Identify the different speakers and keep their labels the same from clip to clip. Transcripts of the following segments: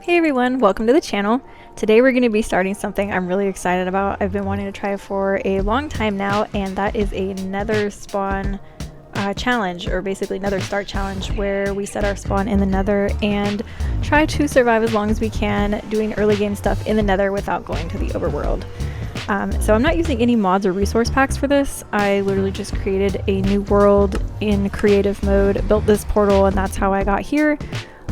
Speaker 1: Hey everyone, welcome to the channel. Today we're going to be starting something I'm really excited about. I've been wanting to try for a long time now, and that is a nether spawn challenge, or basically nether start challenge, where we set our spawn in the nether and try to survive as long as we can doing early game stuff in the nether without going to the overworld. So I'm not using any mods or resource packs for this. I literally just created a new world in creative mode, built this portal, and that's how I got here.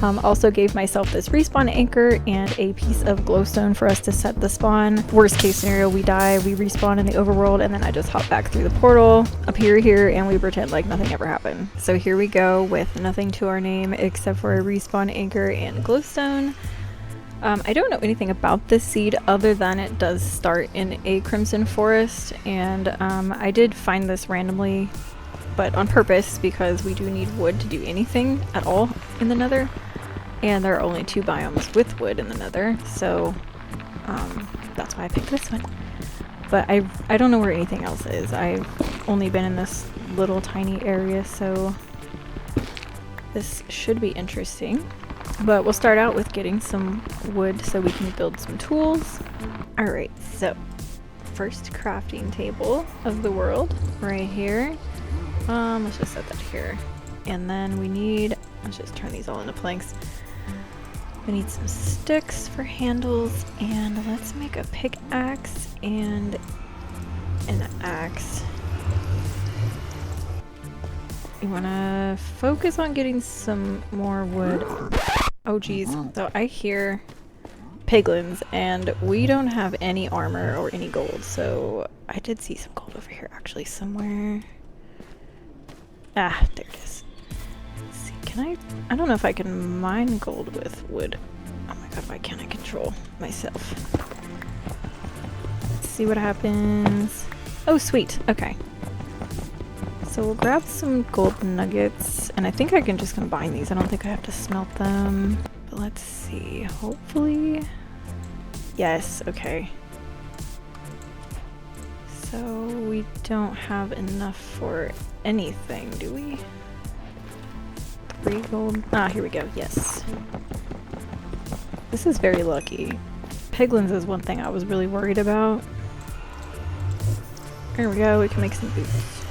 Speaker 1: Also gave myself this respawn anchor and a piece of glowstone for us to set the spawn. Worst case scenario, we die, we respawn in the overworld, and then I just hop back through the portal, appear here, and we pretend like nothing ever happened. So here we go with nothing to our name except for a respawn anchor and glowstone. I don't know anything about this seed other than it does start in a crimson forest, and I did find this randomly, but on purpose, because we do need wood to do anything at all in the nether. And there are only 2 biomes with wood in the nether, so that's why I picked this one. But I don't know where anything else is. I've only been in this little tiny area, so this should be interesting. But we'll start out with getting some wood so we can build some tools. Alright, so first crafting table of the world right here. Let's just set that here. And then we need, let's just turn these all into planks. We need some sticks for handles, and let's make a pickaxe and an axe. You wanna focus on getting some more wood. Oh geez, so I hear piglins, and we don't have any armor or any gold, so I did see some gold over here actually somewhere. Ah, there it is. Let's see, I don't know if I can mine gold with wood. Oh my god, why can't I control myself? Let's see what happens. Oh sweet, okay. So we'll grab some gold nuggets, and I think I can just combine these. I don't think I have to smelt them. But let's see, hopefully... Yes, okay. So we don't have enough for anything, do we? 3 gold. Ah, here we go. Yes. This is very lucky. Piglins is one thing I was really worried about. There we go. We can make some boots.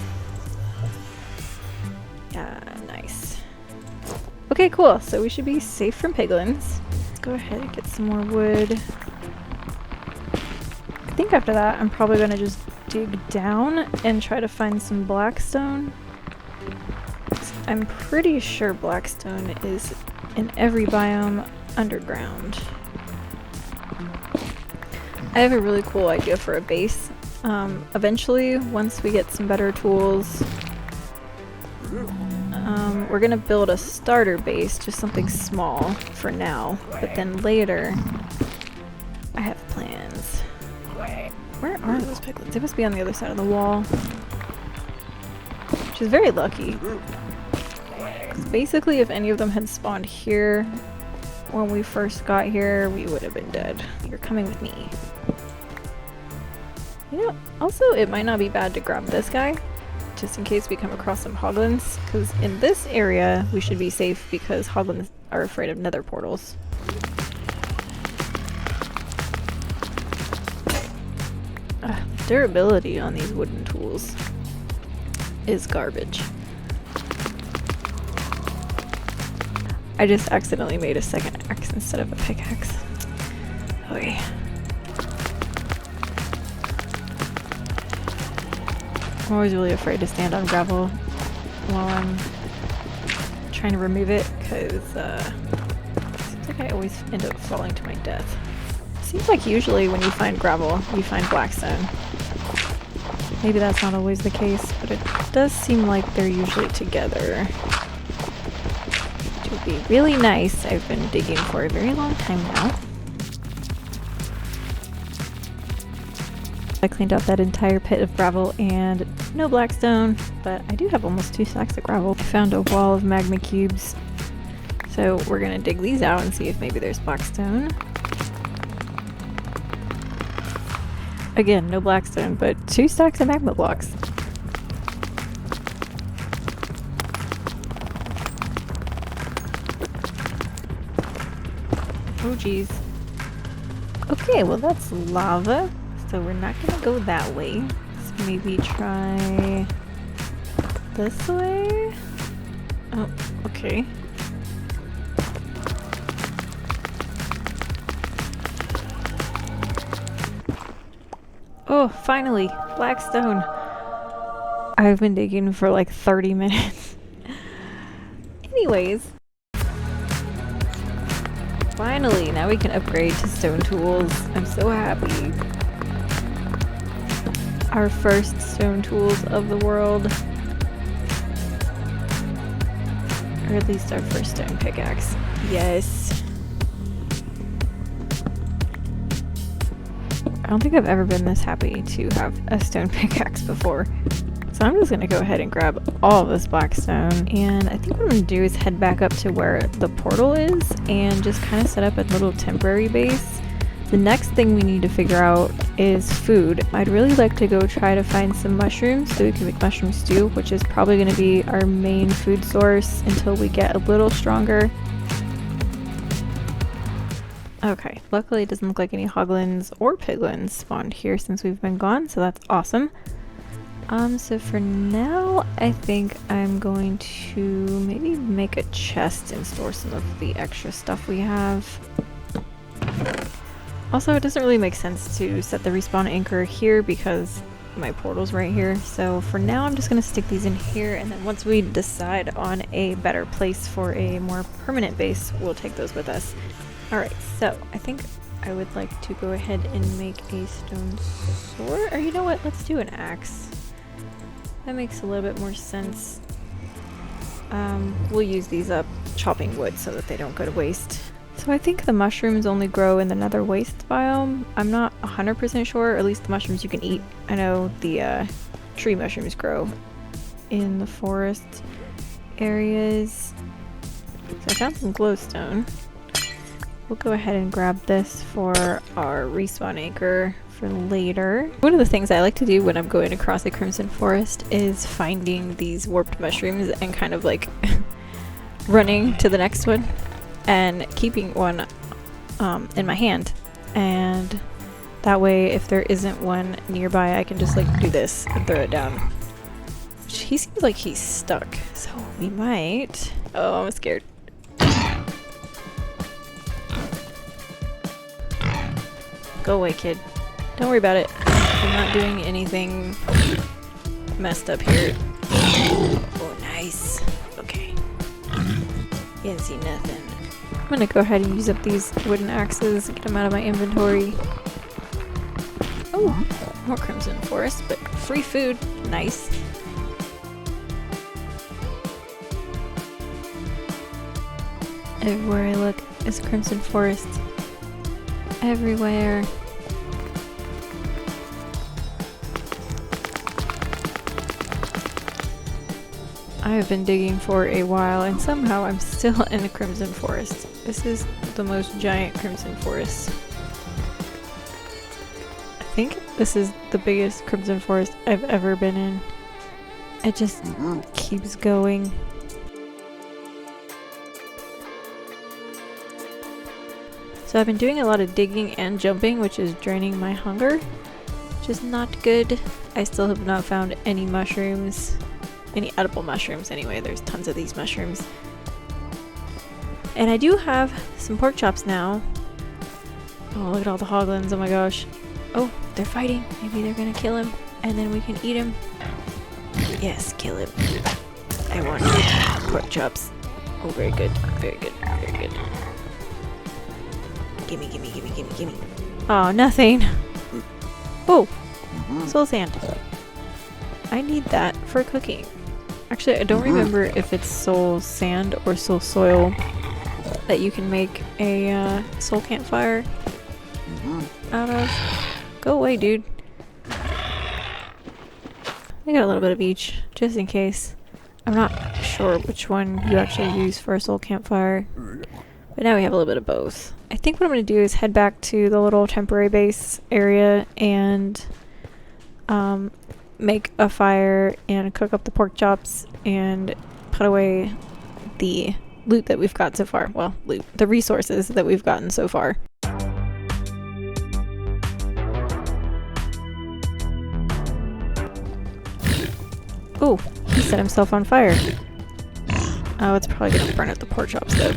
Speaker 1: Yeah, nice. Okay, cool. So we should be safe from piglins. Let's go ahead and get some more wood. I think after that, I'm probably going to just dig down and try to find some blackstone. I'm pretty sure blackstone is in every biome underground. I have a really cool idea for a base. Eventually, once we get some better tools, we're gonna build a starter base, just something small for now, but then later I have plans. Where are those piglins? They must be on the other side of the wall. Which is very lucky. Basically, if any of them had spawned here when we first got here, we would have been dead. You're coming with me. You know, also it might not be bad to grab this guy, just in case we come across some hoglins, because in this area we should be safe because hoglins are afraid of nether portals. Durability on these wooden tools is garbage. I just accidentally made a second axe instead of a pickaxe. Okay. I'm always really afraid to stand on gravel while I'm trying to remove it, because it seems like I always end up falling to my death. Seems like usually when you find gravel, you find blackstone. Maybe that's not always the case, but it does seem like they're usually together. Which would be really nice. I've been digging for a very long time now. I cleaned out that entire pit of gravel and no blackstone, but I do have almost 2 stacks of gravel. I found a wall of magma cubes, so we're gonna dig these out and see if maybe there's blackstone. Again, no blackstone, but 2 stacks of magma blocks. Oh geez. Okay, well that's lava. So we're not gonna go that way. So maybe try this way? Oh, okay. Oh, finally! Black stone! I've been digging for like 30 minutes. Anyways. Finally, now we can upgrade to stone tools. I'm so happy. Our first stone tools of the world. Or at least our first stone pickaxe. Yes. I don't think I've ever been this happy to have a stone pickaxe before. So I'm just gonna go ahead and grab all of this black stone, and I think what I'm gonna do is head back up to where the portal is and just kind of set up a little temporary base. The next thing we need to figure out is food. I'd really like to go try to find some mushrooms so we can make mushroom stew, which is probably gonna be our main food source until we get a little stronger. Okay, luckily it doesn't look like any hoglins or piglins spawned here since we've been gone, so that's awesome. So for now, I think I'm going to maybe make a chest and store some of the extra stuff we have. Also, it doesn't really make sense to set the respawn anchor here because my portal's right here. So for now, I'm just going to stick these in here, and then once we decide on a better place for a more permanent base, we'll take those with us. Alright, so I think I would like to go ahead and make a stone sword. Or you know what? Let's do an axe. That makes a little bit more sense. We'll use these up chopping wood so that they don't go to waste. So I think the mushrooms only grow in the nether waste biome. I'm not 100% sure, or at least the mushrooms you can eat. I know the tree mushrooms grow in the forest areas. So I found some glowstone. We'll go ahead and grab this for our respawn anchor for later. One of the things I like to do when I'm going across a crimson forest is finding these warped mushrooms and kind of like running to the next one and keeping one in my hand, and that way if there isn't one nearby I can just like do this and throw it down. He seems like he's stuck, so we might... Oh, I'm scared. Go away, kid. Don't worry about it. I'm not doing anything messed up here. Oh, nice. Okay. You didn't see nothing. I'm gonna go ahead and use up these wooden axes, get them out of my inventory. Oh, more crimson forest, but free food. Nice. Everywhere I look is crimson forest. Everywhere. I have been digging for a while and somehow I'm still in a crimson forest. This is the most giant crimson forest. I think this is the biggest crimson forest I've ever been in. It just keeps going. So I've been doing a lot of digging and jumping, which is draining my hunger, which is not good. I still have not found any mushrooms. Any edible mushrooms anyway. There's tons of these mushrooms. And I do have some pork chops now. Oh, look at all the hoglins. Oh my gosh. Oh, they're fighting. Maybe they're gonna kill him and then we can eat him. Yes, kill him. I want pork chops. Oh, very good. Very good. Very good. Gimme, gimme, gimme, gimme, gimme. Oh, nothing. Oh, soul sand. I need that for cooking. Actually, I don't remember if it's soul sand or soul soil that you can make a soul campfire out of. Go away, dude. I got a little bit of each, just in case. I'm not sure which one you actually use for a soul campfire, but now we have a little bit of both. I think what I'm going to do is head back to the little temporary base area and make a fire and cook up the pork chops and put away the loot that we've got so far. Well, loot. The resources that we've gotten so far. Oh, he set himself on fire. Oh, it's probably gonna burn up the pork chops though.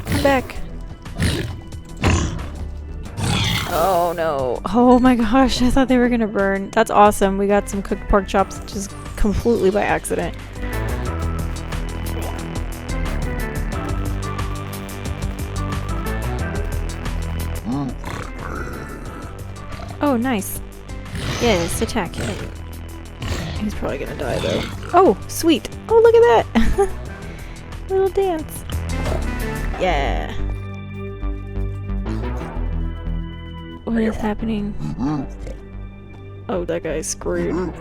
Speaker 1: Come back. Oh no. Oh my gosh, I thought they were gonna burn. That's awesome. We got some cooked pork chops just completely by accident. Oh, nice. Yes, attack him. He's probably gonna die though. Oh, sweet. Oh, look at that. Little dance. Yeah. What is happening? Oh, that guy's screwed.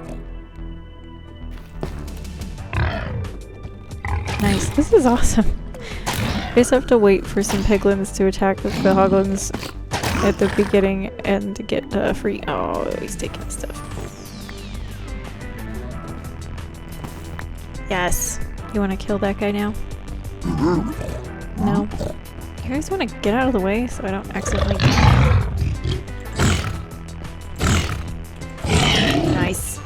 Speaker 1: Nice. This is awesome. I just have to wait for some piglins to attack the hoglins at the beginning and to get free. Oh, he's taking stuff. Yes. You want to kill that guy now? No. You guys want to get out of the way so I don't accidentally... Nice.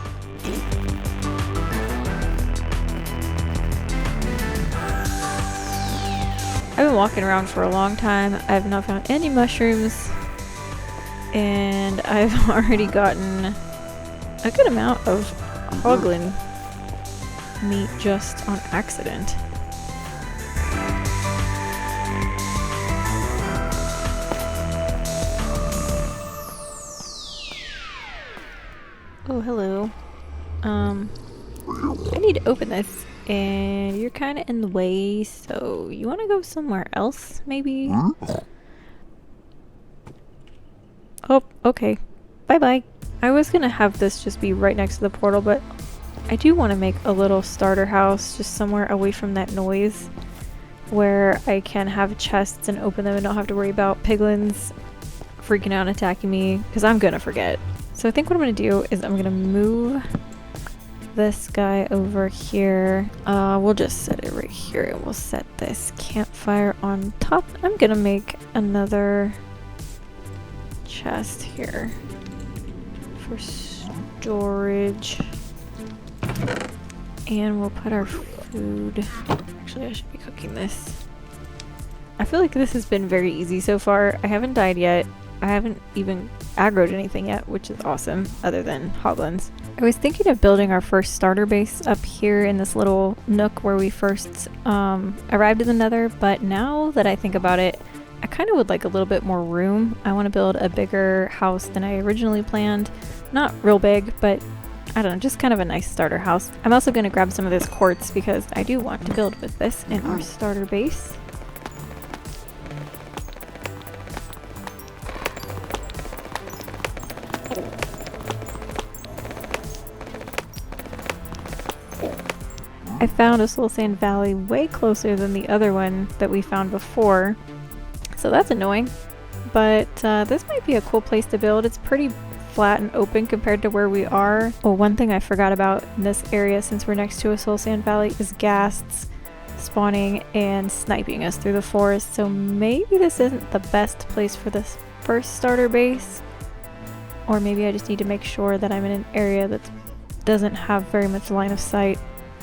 Speaker 1: I've been walking around for a long time. I have not found any mushrooms. And I've already gotten a good amount of hoglin meat just on accident. Oh, hello. I need to open this, and you're kind of in the way, so you want to go somewhere else, maybe? Oh, okay. Bye-bye. I was gonna have this just be right next to the portal, but I do want to make a little starter house just somewhere away from that noise where I can have chests and open them and not have to worry about piglins freaking out and attacking me, because I'm gonna forget. So I think what I'm gonna do is I'm gonna move this guy over here. We'll just set it right here and we'll set this campfire on top. I'm gonna make another chest here for storage. And we'll put our food... Actually, I should be cooking this. I feel like this has been very easy so far. I haven't died yet. I haven't even aggroed anything yet, which is awesome, other than hoglins. I was thinking of building our first starter base up here in this little nook where we first arrived in the Nether, but now that I think about it, I kind of would like a little bit more room. I want to build a bigger house than I originally planned. Not real big, but I don't know, just kind of a nice starter house. I'm also going to grab some of this quartz because I do want to build with this in our starter base. I found a soul sand valley way closer than the other one that we found before, so that's annoying. But this might be a cool place to build. It's pretty flat and open compared to where we are. Oh, one thing I forgot about in this area, since we're next to a soul sand valley, is ghasts spawning and sniping us through the forest. So maybe this isn't the best place for this first starter base, or maybe I just need to make sure that I'm in an area that doesn't have very much line of sight.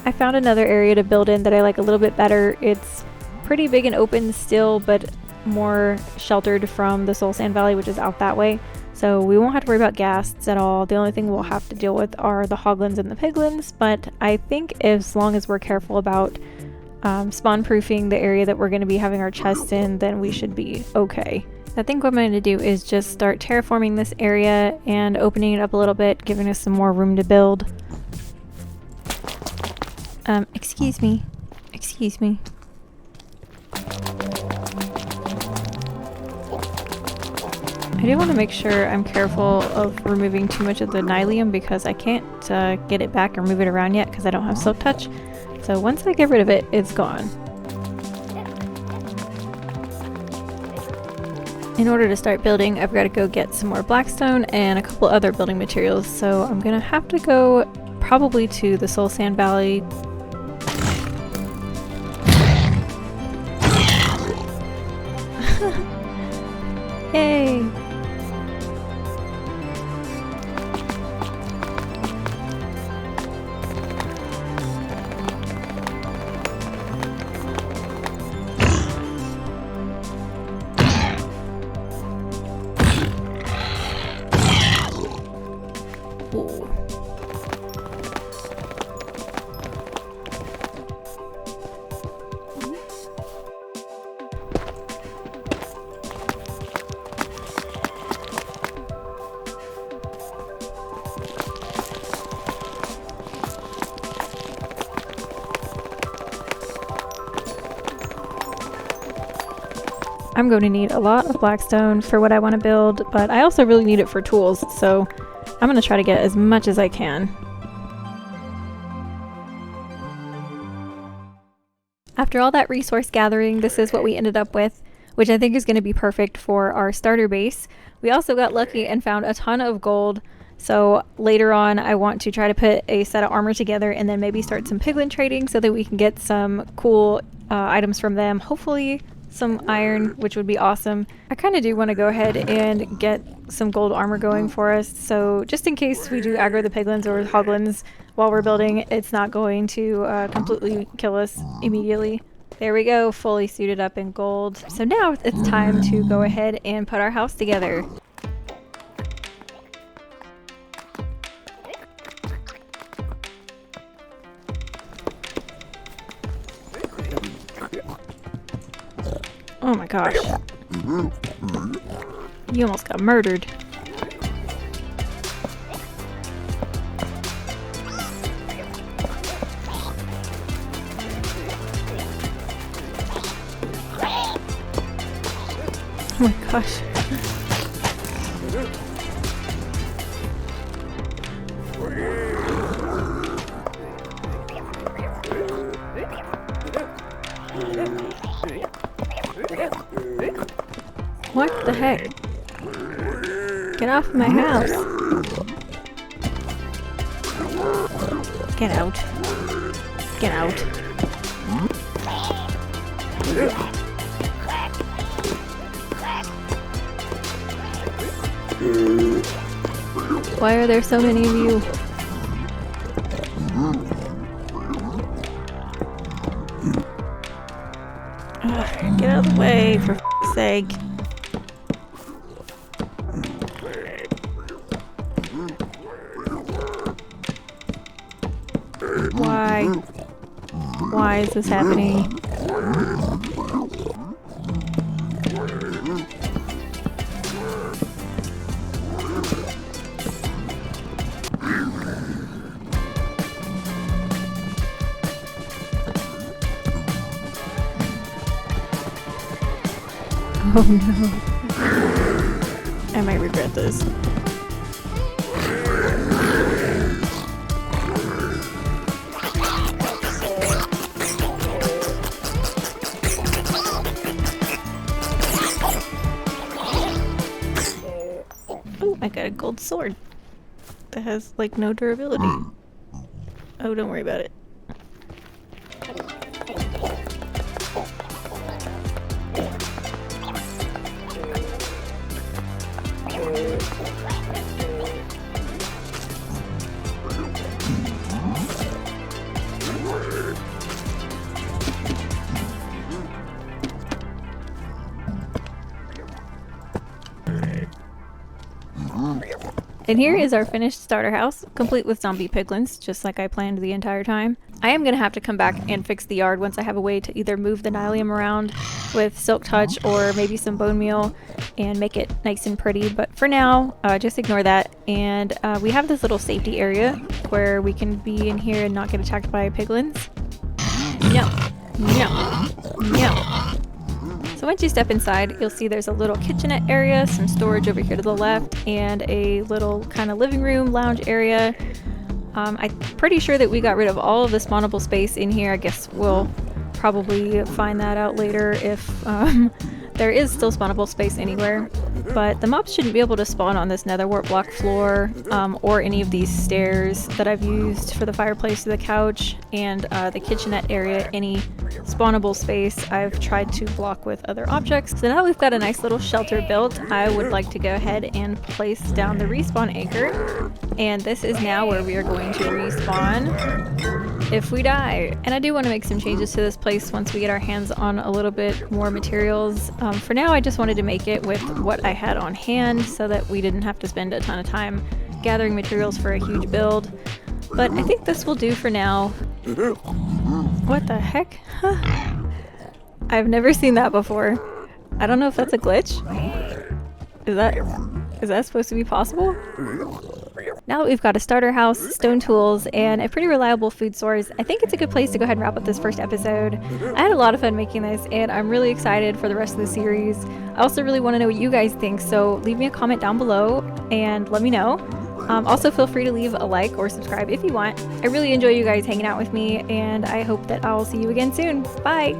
Speaker 1: I found another area to build in that I like a little bit better. It's pretty big and open still, but more sheltered from the soul sand valley, which is out that way. So we won't have to worry about ghasts at all. The only thing we'll have to deal with are the hoglins and the piglins, but I think as long as we're careful about spawn proofing the area that we're going to be having our chests in, then we should be okay. I think what I'm going to do is just start terraforming this area and opening it up a little bit, giving us some more room to build. Excuse me. Excuse me. I do want to make sure I'm careful of removing too much of the nylium because I can't get it back or move it around yet because I don't have silk touch. So once I get rid of it, it's gone. In order to start building, I've got to go get some more blackstone and a couple other building materials. So I'm gonna have to go probably to the soul sand valley. Yay! Ooh. I'm going to need a lot of blackstone for what I want to build, but I also really need it for tools, so I'm going to try to get as much as I can. After all that resource gathering, this is what we ended up with, which I think is going to be perfect for our starter base. We also got lucky and found a ton of gold, so later on I want to try to put a set of armor together and then maybe start some piglin trading so that we can get some cool items from them. Hopefully some iron, which would be awesome. I kind of do want to go ahead and get some gold armor going for us, so just in case we do aggro the piglins or hoglins while we're building, it's not going to completely kill us immediately. There we go, fully suited up in gold. So now it's time to go ahead and put our house together. Oh my gosh. You almost got murdered. Oh my gosh. What the heck? Get off my house. Get out. Get out. Why are there so many of you? Ugh, get out of the way, for f***'s sake. Why? Why is this happening? Oh no. I might regret this. Oh, I got a gold sword that has like no durability. Oh, don't worry about it. And here is our finished starter house, complete with zombie piglins, just like I planned the entire time. I am going to have to come back and fix the yard once I have a way to either move the nylium around with silk touch or maybe some bone meal and make it nice and pretty. But for now, just ignore that. And we have this little safety area where we can be in here and not get attacked by piglins. No, no, no. So once you step inside, you'll see there's a little kitchenette area, some storage over here to the left, and a little kind of living room, lounge area. I'm pretty sure that we got rid of all of the spawnable space in here. I guess we'll probably find that out later if there is still spawnable space anywhere, but the mobs shouldn't be able to spawn on this nether wart block floor or any of these stairs that I've used for the fireplace to the couch and the kitchenette area. Any spawnable space I've tried to block with other objects. So now we've got a nice little shelter built, I would like to go ahead and place down the respawn anchor, and this is now where we are going to respawn if we die. And I do want to make some changes to this place once we get our hands on a little bit more materials. For now I just wanted to make it with what I had on hand so that we didn't have to spend a ton of time gathering materials for a huge build. But I think this will do for now. What the heck? I've never seen that before. I don't know if that's a glitch. Is that supposed to be possible? Now that we've got a starter house, stone tools, and a pretty reliable food source, I think it's a good place to go ahead and wrap up this first episode. I had a lot of fun making this, and I'm really excited for the rest of the series. I also really want to know what you guys think, so leave me a comment down below and let me know. Also feel free to leave a like or subscribe if you want. I really enjoy you guys hanging out with me, and I hope that I'll see you again soon. Bye!